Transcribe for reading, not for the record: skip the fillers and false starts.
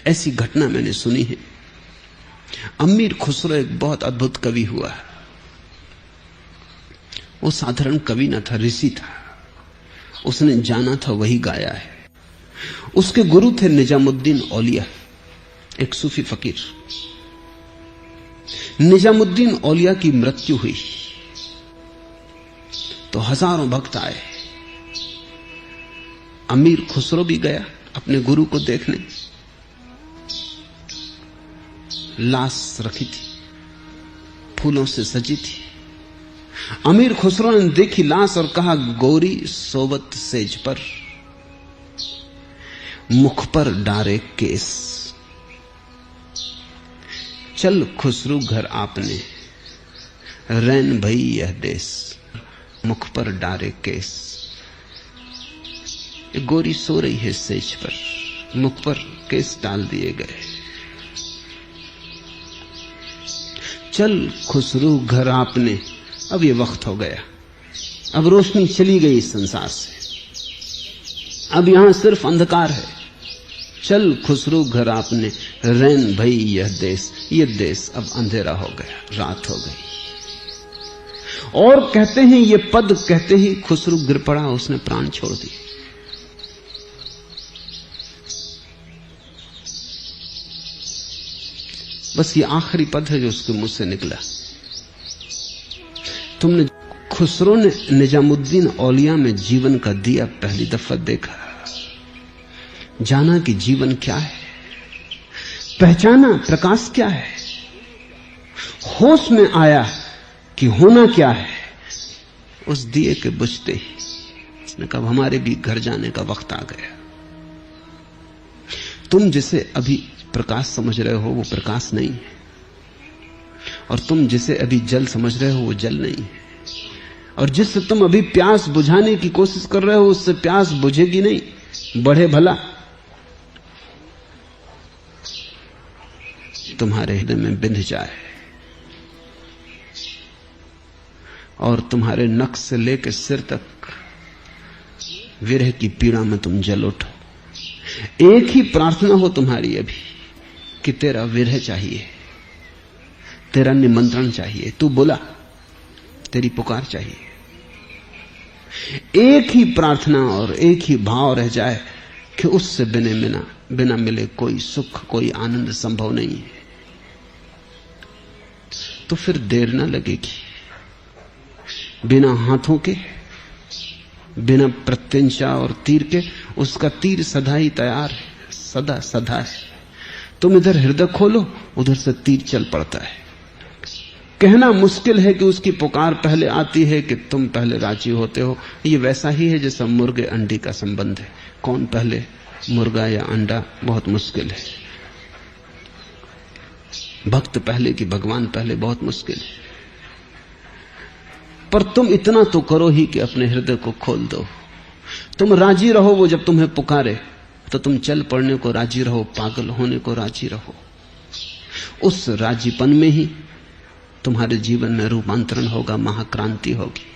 ऐसी घटना मैंने सुनी है। अमीर खुसरो एक बहुत अद्भुत कवि हुआ है। वो साधारण कवि न था, ऋषि था। उसने जाना था वही गाया है। उसके गुरु थे निजामुद्दीन औलिया, एक सूफी फकीर। निजामुद्दीन औलिया की मृत्यु हुई तो हजारों भक्त आए। अमीर खुसरो भी गया अपने गुरु को देखने। लाश रखी थी, फूलों से सजी थी। अमीर खुसरो ने देखी लाश और कहा, गोरी सोवत सेज पर, मुख पर डारे केस। चल खुसरू घर आपने, रैन भई यह देश, मुख पर डारे केस। गोरी सो रही है सेज पर, मुख पर केस डाल दिए गए। चल खुसरू घर आपने। अब ये वक्त हो गया, अब रोशनी चली गई इस संसार से, अब यहां सिर्फ अंधकार है। चल खुसरू घर आपने, रैन भई यह देश। ये देश अब अंधेरा हो गया, रात हो गई। और कहते हैं ये पद कहते ही खुसरू गिर पड़ा, उसने प्राण छोड़ दिए। बस ये आखिरी पद है जो उसके मुंह से निकला। तुमने खुसरो ने निजामुद्दीन औलिया में जीवन का दिया पहली दफा देखा, जाना कि जीवन क्या है, पहचाना प्रकाश क्या है, होश में आया कि होना क्या है। उस दिए के बुझते ही उसने कहा, हमारे भी घर जाने का वक्त आ गया। तुम जिसे अभी प्रकाश समझ रहे हो वो प्रकाश नहीं है, और तुम जिसे अभी जल समझ रहे हो वो जल नहीं है, और जिससे तुम अभी प्यास बुझाने की कोशिश कर रहे हो उससे प्यास बुझेगी नहीं, बढ़े भला। तुम्हारे हृदय में बिंध जाए और तुम्हारे नख से लेकर सिर तक विरह की पीड़ा में तुम जल उठो। एक ही प्रार्थना हो तुम्हारी अभी कि तेरा विरह चाहिए, तेरा निमंत्रण चाहिए, तू बुला, तेरी पुकार चाहिए। एक ही प्रार्थना और एक ही भाव रह जाए कि उससे बिना मिले कोई सुख, कोई आनंद संभव नहीं है। तो फिर देर ना लगेगी। बिना हाथों के, बिना प्रत्यंचा और तीर के, उसका तीर सदा ही तैयार है, सदा है। तुम इधर हृदय खोलो, उधर से तीर चल पड़ता है। कहना मुश्किल है कि उसकी पुकार पहले आती है कि तुम पहले राजी होते हो। ये वैसा ही है जैसा मुर्गे अंडे का संबंध है, कौन पहले, मुर्गा या अंडा, बहुत मुश्किल है। भक्त पहले कि भगवान पहले, बहुत मुश्किल है। पर तुम इतना तो करो ही कि अपने हृदय को खोल दो। तुम राजी रहो, वो जब तुम्हें पुकारे तो तुम चल पड़ने को राजी रहो, पागल होने को राजी रहो। उस राजीपन में ही तुम्हारे जीवन में रूपांतरण होगा, महाक्रांति होगी।